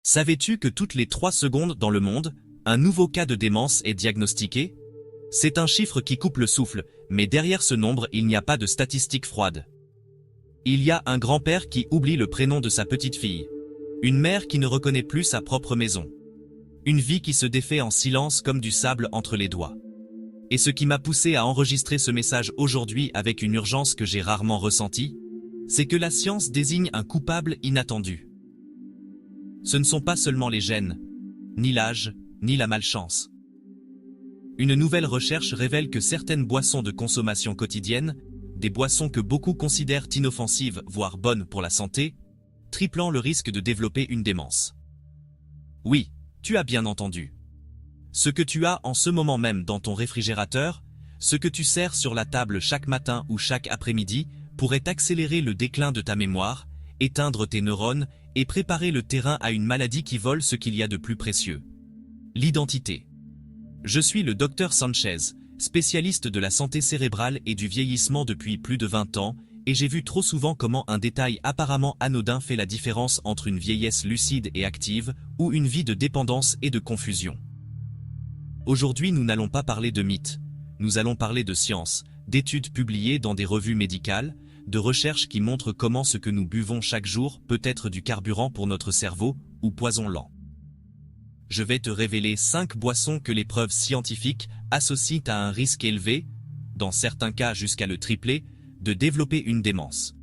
Savais-tu que toutes les 3 secondes dans le monde, un nouveau cas de démence est diagnostiqué? C'est un chiffre qui coupe le souffle, mais derrière ce nombre il n'y a pas de statistiques froides. Il y a un grand-père qui oublie le prénom de sa petite fille. Une mère qui ne reconnaît plus sa propre maison. Une vie qui se défait en silence comme du sable entre les doigts. Et ce qui m'a poussé à enregistrer ce message aujourd'hui avec une urgence que j'ai rarement ressentie, c'est que la science désigne un coupable inattendu. Ce ne sont pas seulement les gènes, ni l'âge, ni la malchance. Une nouvelle recherche révèle que certaines boissons de consommation quotidienne, des boissons que beaucoup considèrent inoffensives, voire bonnes pour la santé, triplant le risque de développer une démence. Oui, tu as bien entendu. Ce que tu as en ce moment même dans ton réfrigérateur, ce que tu sers sur la table chaque matin ou chaque après-midi, pourrait accélérer le déclin de ta mémoire, éteindre tes neurones et préparer le terrain à une maladie qui vole ce qu'il y a de plus précieux. L'identité. Je suis le Dr Sanchez, spécialiste de la santé cérébrale et du vieillissement depuis plus de 20 ans, et j'ai vu trop souvent comment un détail apparemment anodin fait la différence entre une vieillesse lucide et active, ou une vie de dépendance et de confusion. Aujourd'hui, nous n'allons pas parler de mythes, nous allons parler de science, d'études publiées dans des revues médicales, de recherches qui montrent comment ce que nous buvons chaque jour peut être du carburant pour notre cerveau, ou poison lent. Je vais te révéler 5 boissons que les preuves scientifiques associent à un risque élevé, dans certains cas jusqu'à le tripler, de développer une démence.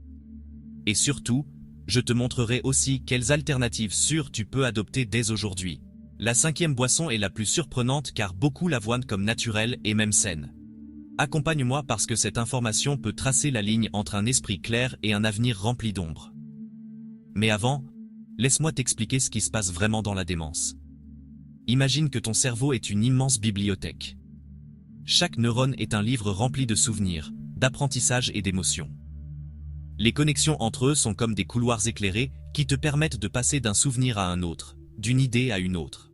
Et surtout, je te montrerai aussi quelles alternatives sûres tu peux adopter dès aujourd'hui. La 5e boisson est la plus surprenante car beaucoup la voient comme naturelle et même saine. Accompagne-moi parce que cette information peut tracer la ligne entre un esprit clair et un avenir rempli d'ombre. Mais avant, laisse-moi t'expliquer ce qui se passe vraiment dans la démence. Imagine que ton cerveau est une immense bibliothèque. Chaque neurone est un livre rempli de souvenirs, d'apprentissage et d'émotions. Les connexions entre eux sont comme des couloirs éclairés qui te permettent de passer d'un souvenir à un autre, d'une idée à une autre.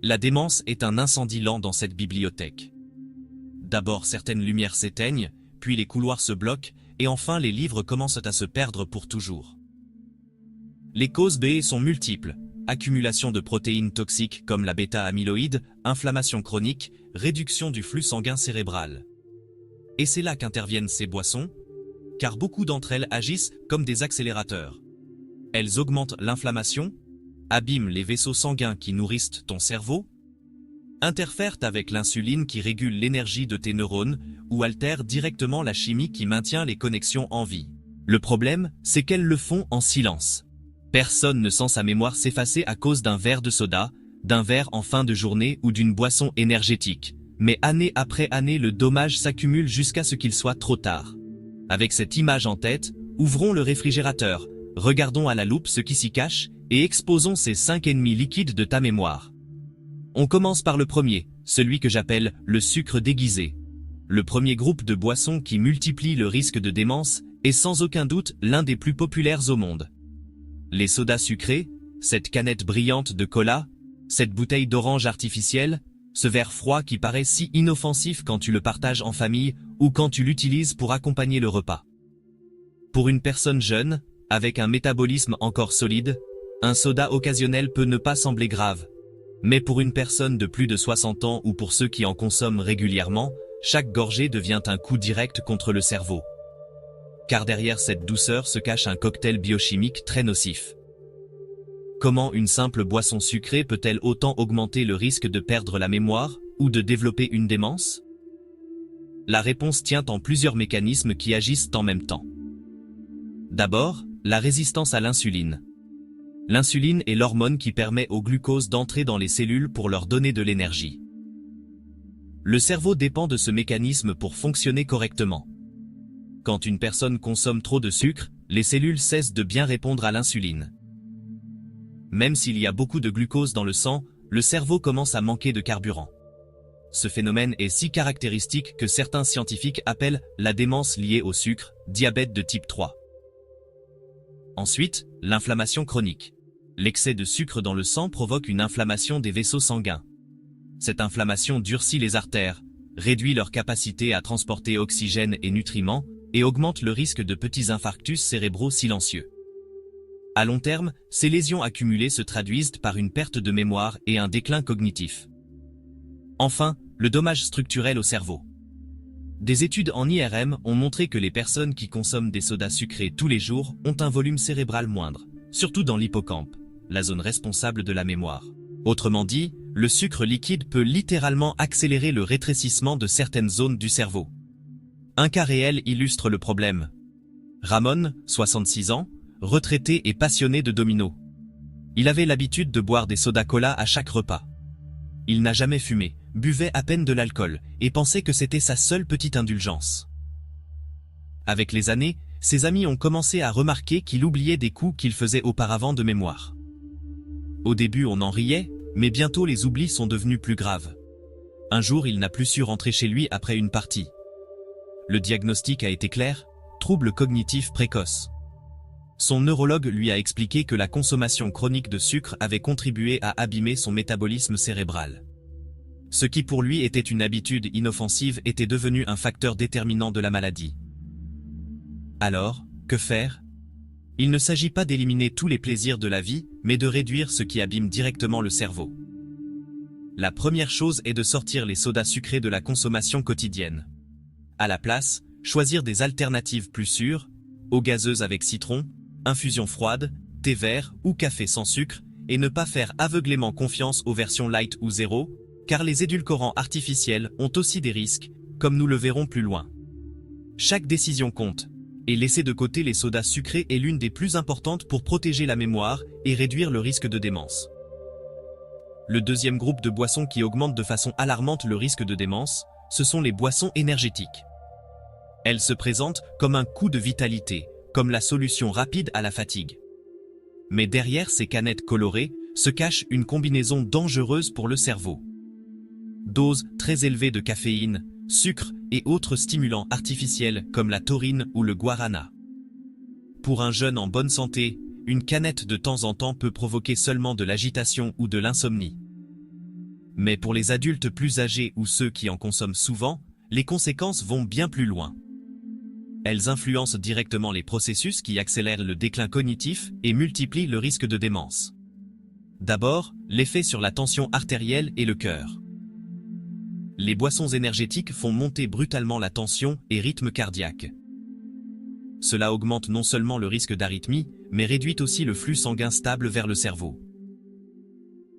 La démence est un incendie lent dans cette bibliothèque. D'abord certaines lumières s'éteignent, puis les couloirs se bloquent, et enfin les livres commencent à se perdre pour toujours. Les causes B sont multiples. Accumulation de protéines toxiques comme la bêta-amyloïde, inflammation chronique, réduction du flux sanguin cérébral. Et c'est là qu'interviennent ces boissons, car beaucoup d'entre elles agissent comme des accélérateurs. Elles augmentent l'inflammation, abîment les vaisseaux sanguins qui nourrissent ton cerveau, interfèrent avec l'insuline qui régule l'énergie de tes neurones ou altèrent directement la chimie qui maintient les connexions en vie. Le problème, c'est qu'elles le font en silence. Personne ne sent sa mémoire s'effacer à cause d'un verre de soda, d'un verre en fin de journée ou d'une boisson énergétique. Mais année après année, le dommage s'accumule jusqu'à ce qu'il soit trop tard. Avec cette image en tête, ouvrons le réfrigérateur, regardons à la loupe ce qui s'y cache et exposons ces 5 ennemis liquides de ta mémoire. On commence par le premier, celui que j'appelle le sucre déguisé. Le premier groupe de boissons qui multiplie le risque de démence est sans aucun doute l'un des plus populaires au monde. Les sodas sucrés, cette canette brillante de cola, cette bouteille d'orange artificielle, ce verre froid qui paraît si inoffensif quand tu le partages en famille ou quand tu l'utilises pour accompagner le repas. Pour une personne jeune, avec un métabolisme encore solide, un soda occasionnel peut ne pas sembler grave. Mais pour une personne de plus de 60 ans ou pour ceux qui en consomment régulièrement, chaque gorgée devient un coup direct contre le cerveau. Car derrière cette douceur se cache un cocktail biochimique très nocif. Comment une simple boisson sucrée peut-elle autant augmenter le risque de perdre la mémoire ou de développer une démence? La réponse tient en plusieurs mécanismes qui agissent en même temps. D'abord, la résistance à l'insuline. L'insuline est l'hormone qui permet au glucose d'entrer dans les cellules pour leur donner de l'énergie. Le cerveau dépend de ce mécanisme pour fonctionner correctement. Quand une personne consomme trop de sucre, les cellules cessent de bien répondre à l'insuline. Même s'il y a beaucoup de glucose dans le sang, le cerveau commence à manquer de carburant. Ce phénomène est si caractéristique que certains scientifiques appellent la démence liée au sucre, diabète de type 3. Ensuite, l'inflammation chronique. L'excès de sucre dans le sang provoque une inflammation des vaisseaux sanguins. Cette inflammation durcit les artères, réduit leur capacité à transporter oxygène et nutriments, et augmente le risque de petits infarctus cérébraux silencieux. À long terme, ces lésions accumulées se traduisent par une perte de mémoire et un déclin cognitif. Enfin, le dommage structurel au cerveau. Des études en IRM ont montré que les personnes qui consomment des sodas sucrés tous les jours ont un volume cérébral moindre, surtout dans l'hippocampe, la zone responsable de la mémoire. Autrement dit, le sucre liquide peut littéralement accélérer le rétrécissement de certaines zones du cerveau. Un cas réel illustre le problème. Ramon, 66 ans, retraité et passionné de dominos. Il avait l'habitude de boire des soda-cola à chaque repas. Il n'a jamais fumé, buvait à peine de l'alcool, et pensait que c'était sa seule petite indulgence. Avec les années, ses amis ont commencé à remarquer qu'il oubliait des coups qu'il faisait auparavant de mémoire. Au début on en riait, mais bientôt les oublis sont devenus plus graves. Un jour il n'a plus su rentrer chez lui après une partie. Le diagnostic a été clair, trouble cognitif précoce. Son neurologue lui a expliqué que la consommation chronique de sucre avait contribué à abîmer son métabolisme cérébral. Ce qui pour lui était une habitude inoffensive était devenu un facteur déterminant de la maladie. Alors, que faire ? Il ne s'agit pas d'éliminer tous les plaisirs de la vie, mais de réduire ce qui abîme directement le cerveau. La première chose est de sortir les sodas sucrés de la consommation quotidienne. À la place, choisir des alternatives plus sûres, eau gazeuse avec citron, infusion froide, thé vert ou café sans sucre, et ne pas faire aveuglément confiance aux versions light ou zéro, car les édulcorants artificiels ont aussi des risques, comme nous le verrons plus loin. Chaque décision compte, et laisser de côté les sodas sucrés est l'une des plus importantes pour protéger la mémoire et réduire le risque de démence. Le deuxième groupe de boissons qui augmente de façon alarmante le risque de démence, ce sont les boissons énergétiques. Elles se présentent comme un coup de vitalité, comme la solution rapide à la fatigue. Mais derrière ces canettes colorées, se cache une combinaison dangereuse pour le cerveau. Doses très élevées de caféine, sucre et autres stimulants artificiels comme la taurine ou le guarana. Pour un jeune en bonne santé, une canette de temps en temps peut provoquer seulement de l'agitation ou de l'insomnie. Mais pour les adultes plus âgés ou ceux qui en consomment souvent, les conséquences vont bien plus loin. Elles influencent directement les processus qui accélèrent le déclin cognitif et multiplient le risque de démence. D'abord, l'effet sur la tension artérielle et le cœur. Les boissons énergétiques font monter brutalement la tension et rythme cardiaque. Cela augmente non seulement le risque d'arythmie, mais réduit aussi le flux sanguin stable vers le cerveau.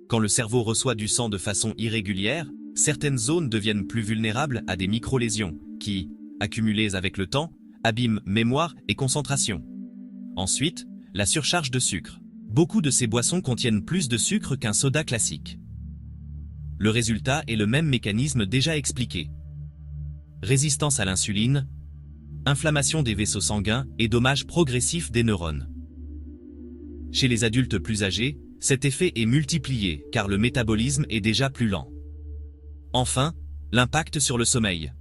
Quand le cerveau reçoit du sang de façon irrégulière, certaines zones deviennent plus vulnérables à des micro-lésions, qui, accumulées avec le temps, abîment mémoire et concentration. Ensuite, la surcharge de sucre. Beaucoup de ces boissons contiennent plus de sucre qu'un soda classique. Le résultat est le même mécanisme déjà expliqué. Résistance à l'insuline, inflammation des vaisseaux sanguins et dommage progressif des neurones. Chez les adultes plus âgés, cet effet est multiplié car le métabolisme est déjà plus lent. Enfin, l'impact sur le sommeil.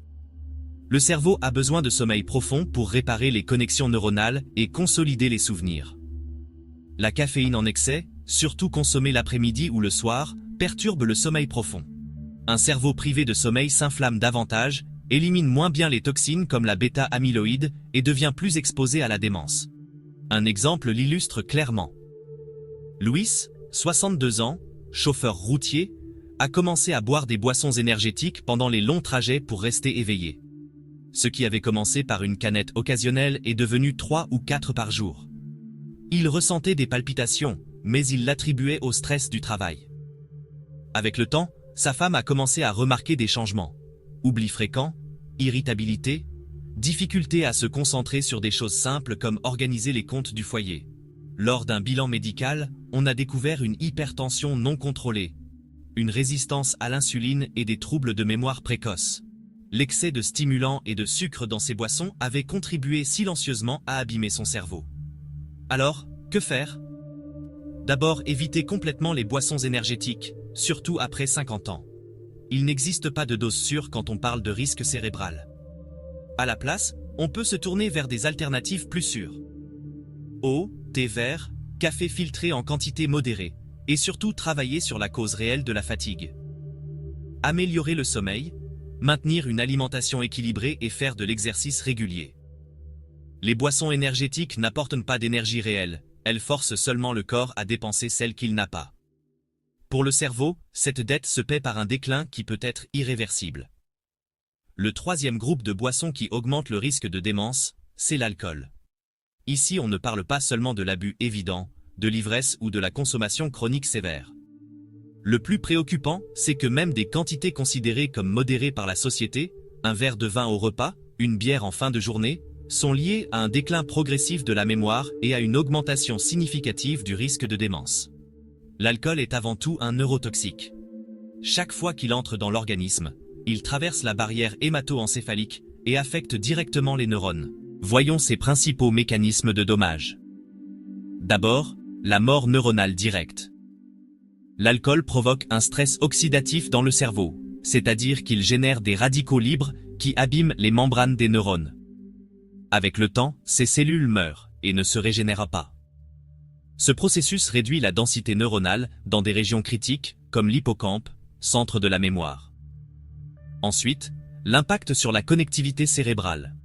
Le cerveau a besoin de sommeil profond pour réparer les connexions neuronales et consolider les souvenirs. La caféine en excès, surtout consommée l'après-midi ou le soir, perturbe le sommeil profond. Un cerveau privé de sommeil s'inflamme davantage, élimine moins bien les toxines comme la bêta-amyloïde et devient plus exposé à la démence. Un exemple l'illustre clairement. Louis, 62 ans, chauffeur routier, a commencé à boire des boissons énergétiques pendant les longs trajets pour rester éveillé. Ce qui avait commencé par une canette occasionnelle est devenu 3 ou 4 par jour. Il ressentait des palpitations, mais il l'attribuait au stress du travail. Avec le temps, sa femme a commencé à remarquer des changements. Oubli fréquent, irritabilité, difficulté à se concentrer sur des choses simples comme organiser les comptes du foyer. Lors d'un bilan médical, on a découvert une hypertension non contrôlée, une résistance à l'insuline et des troubles de mémoire précoce. L'excès de stimulants et de sucre dans ces boissons avait contribué silencieusement à abîmer son cerveau. Alors, que faire ? D'abord, éviter complètement les boissons énergétiques, surtout après 50 ans. Il n'existe pas de dose sûre quand on parle de risque cérébral. À la place, on peut se tourner vers des alternatives plus sûres. Eau, thé vert, café filtré en quantité modérée, et surtout travailler sur la cause réelle de la fatigue. Améliorer le sommeil, maintenir une alimentation équilibrée et faire de l'exercice régulier. Les boissons énergétiques n'apportent pas d'énergie réelle, elle force seulement le corps à dépenser celle qu'il n'a pas. Pour le cerveau, cette dette se paie par un déclin qui peut être irréversible. Le troisième groupe de boissons qui augmente le risque de démence, c'est l'alcool. Ici, on ne parle pas seulement de l'abus évident, de l'ivresse ou de la consommation chronique sévère. Le plus préoccupant, c'est que même des quantités considérées comme modérées par la société, un verre de vin au repas, une bière en fin de journée, sont liées à un déclin progressif de la mémoire et à une augmentation significative du risque de démence. L'alcool est avant tout un neurotoxique. Chaque fois qu'il entre dans l'organisme, il traverse la barrière hémato-encéphalique et affecte directement les neurones. Voyons ses principaux mécanismes de dommage. D'abord, la mort neuronale directe. L'alcool provoque un stress oxydatif dans le cerveau, c'est-à-dire qu'il génère des radicaux libres qui abîment les membranes des neurones. Avec le temps, ces cellules meurent et ne se régénèrent pas. Ce processus réduit la densité neuronale dans des régions critiques, comme l'hippocampe, centre de la mémoire. Ensuite, l'impact sur la connectivité cérébrale.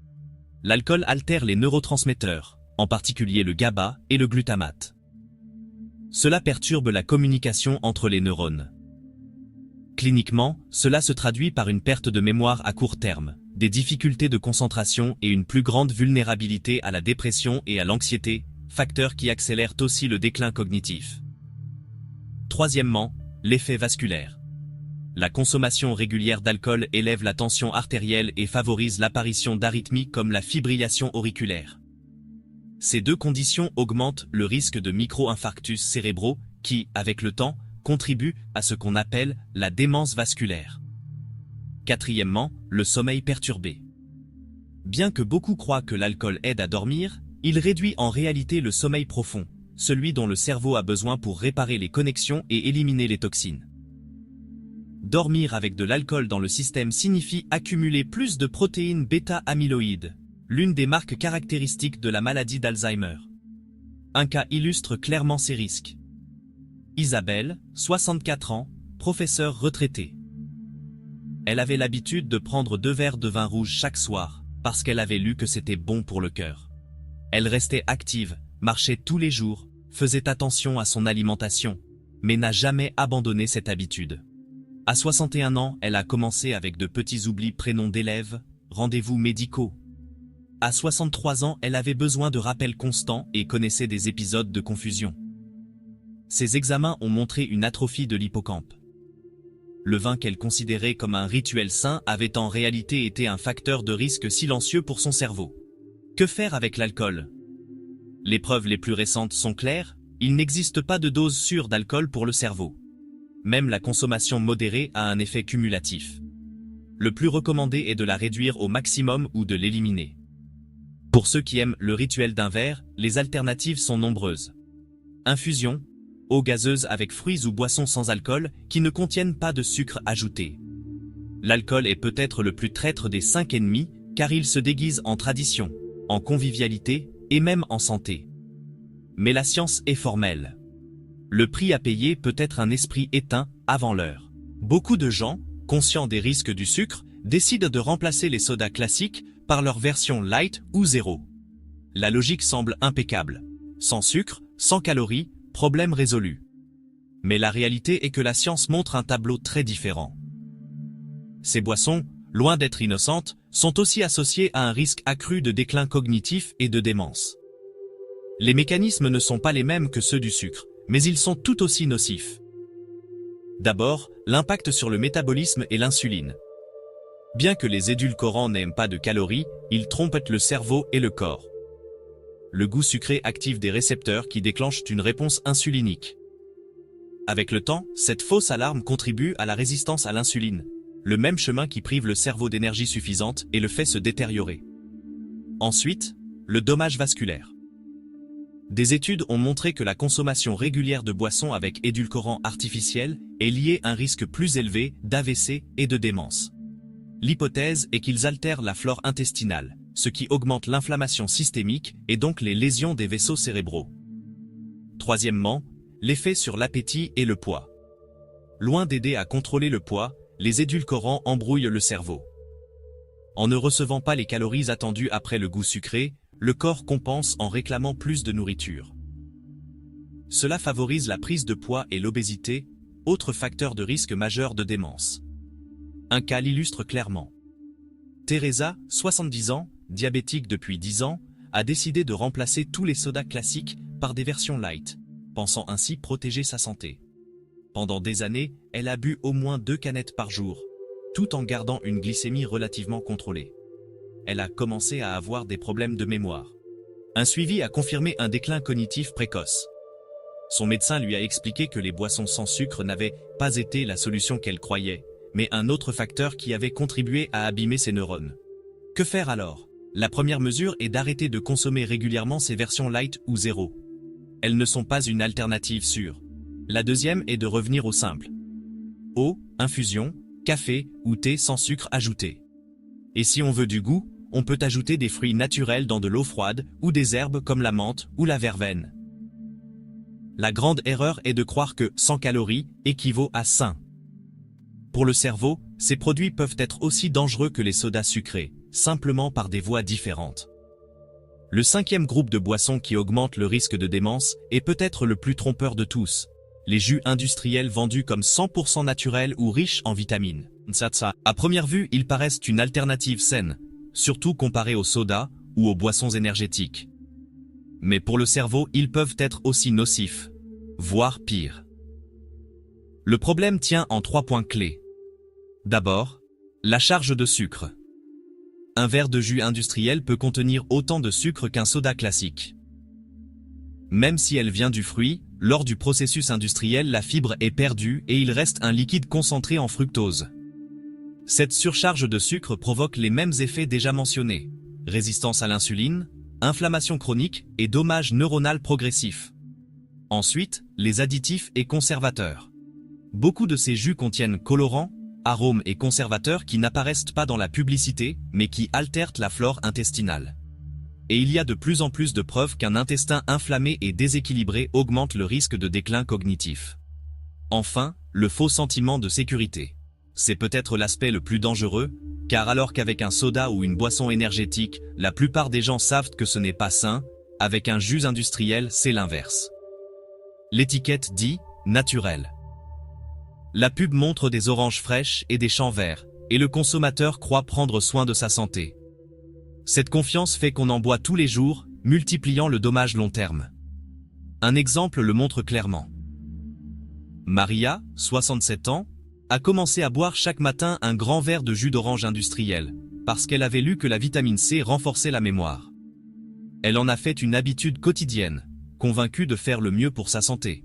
L'alcool altère les neurotransmetteurs, en particulier le GABA et le glutamate. Cela perturbe la communication entre les neurones. Cliniquement, cela se traduit par une perte de mémoire à court terme, des difficultés de concentration et une plus grande vulnérabilité à la dépression et à l'anxiété, facteurs qui accélèrent aussi le déclin cognitif. Troisièmement, l'effet vasculaire. La consommation régulière d'alcool élève la tension artérielle et favorise l'apparition d'arythmies comme la fibrillation auriculaire. Ces deux conditions augmentent le risque de micro-infarctus cérébraux qui, avec le temps, contribuent à ce qu'on appelle la démence vasculaire. Quatrièmement, le sommeil perturbé. Bien que beaucoup croient que l'alcool aide à dormir, il réduit en réalité le sommeil profond, celui dont le cerveau a besoin pour réparer les connexions et éliminer les toxines. Dormir avec de l'alcool dans le système signifie accumuler plus de protéines bêta-amyloïdes, l'une des marques caractéristiques de la maladie d'Alzheimer. Un cas illustre clairement ces risques. Isabelle, 64 ans, professeure retraitée. Elle avait l'habitude de prendre 2 verres de vin rouge chaque soir, parce qu'elle avait lu que c'était bon pour le cœur. Elle restait active, marchait tous les jours, faisait attention à son alimentation, mais n'a jamais abandonné cette habitude. À 61 ans, elle a commencé avec de petits oublis prénoms d'élèves, rendez-vous médicaux. À 63 ans, elle avait besoin de rappels constants et connaissait des épisodes de confusion. Ces examens ont montré une atrophie de l'hippocampe. Le vin qu'elle considérait comme un rituel sain avait en réalité été un facteur de risque silencieux pour son cerveau. Que faire avec l'alcool? Les preuves les plus récentes sont claires, il n'existe pas de dose sûre d'alcool pour le cerveau. Même la consommation modérée a un effet cumulatif. Le plus recommandé est de la réduire au maximum ou de l'éliminer. Pour ceux qui aiment le rituel d'un verre, les alternatives sont nombreuses. Infusion, eau gazeuse avec fruits ou boissons sans alcool qui ne contiennent pas de sucre ajouté. L'alcool est peut-être le plus traître des 5 ennemis, car il se déguise en tradition, en convivialité et même en santé. Mais la science est formelle. Le prix à payer peut être un esprit éteint avant l'heure. Beaucoup de gens, conscients des risques du sucre, décident de remplacer les sodas classiques par leur version light ou zéro. La logique semble impeccable. Sans sucre, sans calories, problème résolu. Mais la réalité est que la science montre un tableau très différent. Ces boissons, loin d'être innocentes, sont aussi associées à un risque accru de déclin cognitif et de démence. Les mécanismes ne sont pas les mêmes que ceux du sucre, mais ils sont tout aussi nocifs. D'abord, l'impact sur le métabolisme et l'insuline. Bien que les édulcorants n'aiment pas de calories, ils trompent le cerveau et le corps. Le goût sucré active des récepteurs qui déclenchent une réponse insulinique. Avec le temps, cette fausse alarme contribue à la résistance à l'insuline, le même chemin qui prive le cerveau d'énergie suffisante et le fait se détériorer. Ensuite, le dommage vasculaire. Des études ont montré que la consommation régulière de boissons avec édulcorants artificiels est liée à un risque plus élevé d'AVC et de démence. L'hypothèse est qu'ils altèrent la flore intestinale, ce qui augmente l'inflammation systémique et donc les lésions des vaisseaux cérébraux. Troisièmement, l'effet sur l'appétit et le poids. Loin d'aider à contrôler le poids, les édulcorants embrouillent le cerveau. En ne recevant pas les calories attendues après le goût sucré, le corps compense en réclamant plus de nourriture. Cela favorise la prise de poids et l'obésité, autre facteur de risque majeur de démence. Un cas l'illustre clairement. Teresa, 70 ans, diabétique depuis 10 ans, a décidé de remplacer tous les sodas classiques par des versions light, pensant ainsi protéger sa santé. Pendant des années, elle a bu au moins 2 canettes par jour, tout en gardant une glycémie relativement contrôlée. Elle a commencé à avoir des problèmes de mémoire. Un suivi a confirmé un déclin cognitif précoce. Son médecin lui a expliqué que les boissons sans sucre n'avaient pas été la solution qu'elle croyait, mais un autre facteur qui avait contribué à abîmer ses neurones. Que faire alors? La première mesure est d'arrêter de consommer régulièrement ces versions light ou zéro. Elles ne sont pas une alternative sûre. La deuxième est de revenir au simple. Eau, infusion, café ou thé sans sucre ajouté. Et si on veut du goût, on peut ajouter des fruits naturels dans de l'eau froide ou des herbes comme la menthe ou la verveine. La grande erreur est de croire que 100 calories équivaut à sain. Pour le cerveau, ces produits peuvent être aussi dangereux que les sodas sucrés, simplement par des voies différentes. Le 5e groupe de boissons qui augmente le risque de démence est peut-être le plus trompeur de tous. Les jus industriels vendus comme 100% naturels ou riches en vitamines. À première vue, ils paraissent une alternative saine, surtout comparés aux sodas ou aux boissons énergétiques. Mais pour le cerveau, ils peuvent être aussi nocifs, voire pire. Le problème tient en 3 points clés. D'abord, la charge de sucre. Un verre de jus industriel peut contenir autant de sucre qu'un soda classique. Même si elle vient du fruit, lors du processus industriel, la fibre est perdue et il reste un liquide concentré en fructose. Cette surcharge de sucre provoque les mêmes effets déjà mentionnés: résistance à l'insuline, inflammation chronique et dommage neuronal progressif. Ensuite, les additifs et conservateurs. Beaucoup de ces jus contiennent colorants, arômes et conservateurs qui n'apparaissent pas dans la publicité, mais qui altèrent la flore intestinale. Et il y a de plus en plus de preuves qu'un intestin inflammé et déséquilibré augmente le risque de déclin cognitif. Enfin, le faux sentiment de sécurité. C'est peut-être l'aspect le plus dangereux, car alors qu'avec un soda ou une boisson énergétique, la plupart des gens savent que ce n'est pas sain, avec un jus industriel, c'est l'inverse. L'étiquette dit « naturel ». La pub montre des oranges fraîches et des champs verts, et le consommateur croit prendre soin de sa santé. Cette confiance fait qu'on en boit tous les jours, multipliant le dommage long terme. Un exemple le montre clairement. Maria, 67 ans, a commencé à boire chaque matin un grand verre de jus d'orange industriel, parce qu'elle avait lu que la vitamine C renforçait la mémoire. Elle en a fait une habitude quotidienne, convaincue de faire le mieux pour sa santé.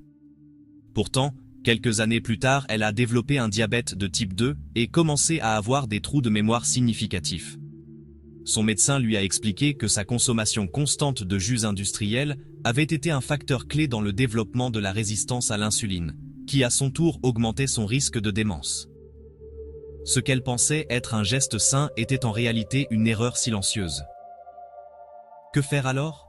Pourtant, quelques années plus tard, elle a développé un diabète de type 2 et commencé à avoir des trous de mémoire significatifs. Son médecin lui a expliqué que sa consommation constante de jus industriels avait été un facteur clé dans le développement de la résistance à l'insuline, qui à son tour augmentait son risque de démence. Ce qu'elle pensait être un geste sain était en réalité une erreur silencieuse. Que faire alors?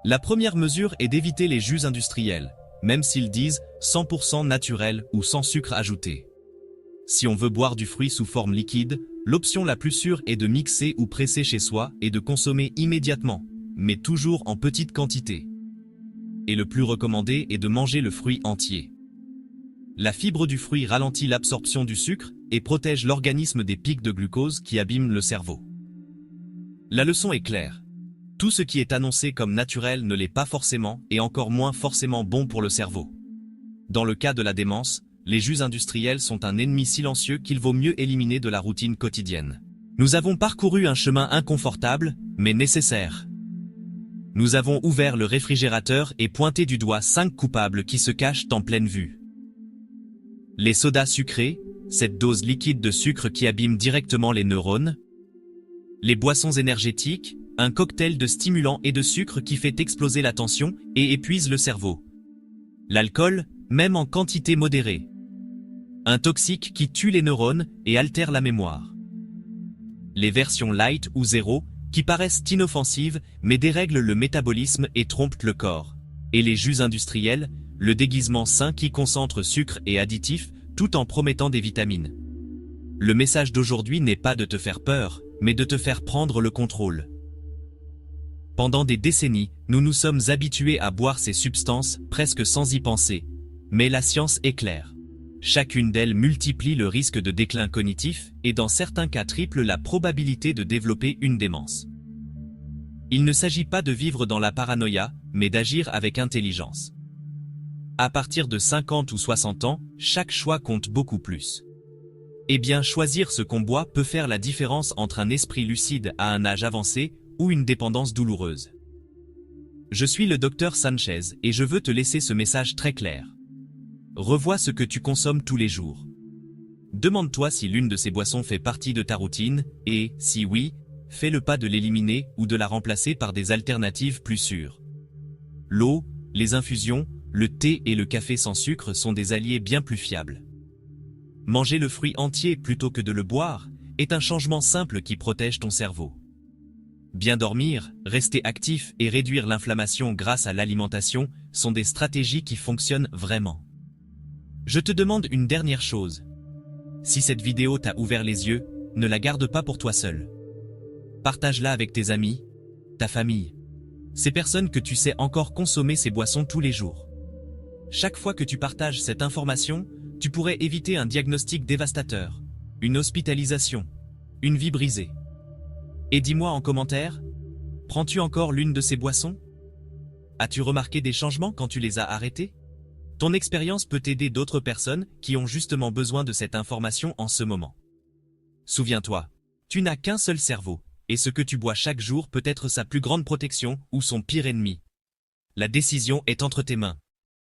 La première mesure est d'éviter les jus industriels, même s'ils disent 100% naturel ou sans sucre ajouté. Si on veut boire du fruit sous forme liquide, l'option la plus sûre est de mixer ou presser chez soi et de consommer immédiatement, mais toujours en petite quantité. Et le plus recommandé est de manger le fruit entier. La fibre du fruit ralentit l'absorption du sucre et protège l'organisme des pics de glucose qui abîment le cerveau. La leçon est claire. Tout ce qui est annoncé comme naturel ne l'est pas forcément et encore moins forcément bon pour le cerveau. Dans le cas de la démence, les jus industriels sont un ennemi silencieux qu'il vaut mieux éliminer de la routine quotidienne. Nous avons parcouru un chemin inconfortable, mais nécessaire. Nous avons ouvert le réfrigérateur et pointé du doigt 5 coupables qui se cachent en pleine vue. Les sodas sucrés, cette dose liquide de sucre qui abîme directement les neurones. Les boissons énergétiques, un cocktail de stimulants et de sucre qui fait exploser la tension et épuise le cerveau. L'alcool, même en quantité modérée. Un toxique qui tue les neurones et altère la mémoire. Les versions light ou zéro, qui paraissent inoffensives mais dérèglent le métabolisme et trompent le corps. Et les jus industriels, le déguisement sain qui concentre sucre et additifs tout en promettant des vitamines. Le message d'aujourd'hui n'est pas de te faire peur, mais de te faire prendre le contrôle. Pendant des décennies, nous nous sommes habitués à boire ces substances presque sans y penser. Mais la science est claire. Chacune d'elles multiplie le risque de déclin cognitif et dans certains cas triple la probabilité de développer une démence. Il ne s'agit pas de vivre dans la paranoïa, mais d'agir avec intelligence. À partir de 50 ou 60 ans, chaque choix compte beaucoup plus. Eh bien, choisir ce qu'on boit peut faire la différence entre un esprit lucide à un âge avancé ou une dépendance douloureuse. Je suis le docteur Sanchez et je veux te laisser ce message très clair. Revois ce que tu consommes tous les jours. Demande-toi si l'une de ces boissons fait partie de ta routine et, si oui, fais le pas de l'éliminer ou de la remplacer par des alternatives plus sûres. L'eau, les infusions, le thé et le café sans sucre sont des alliés bien plus fiables. Manger le fruit entier plutôt que de le boire est un changement simple qui protège ton cerveau. Bien dormir, rester actif et réduire l'inflammation grâce à l'alimentation sont des stratégies qui fonctionnent vraiment. Je te demande une dernière chose. Si cette vidéo t'a ouvert les yeux, ne la garde pas pour toi seul. Partage-la avec tes amis, ta famille. Ces personnes que tu sais encore consommer ces boissons tous les jours. Chaque fois que tu partages cette information, tu pourrais éviter un diagnostic dévastateur, une hospitalisation, une vie brisée. Et dis-moi en commentaire, prends-tu encore l'une de ces boissons? As-tu remarqué des changements quand tu les as arrêtées? Ton expérience peut aider d'autres personnes qui ont justement besoin de cette information en ce moment. Souviens-toi, tu n'as qu'un seul cerveau, et ce que tu bois chaque jour peut être sa plus grande protection ou son pire ennemi. La décision est entre tes mains.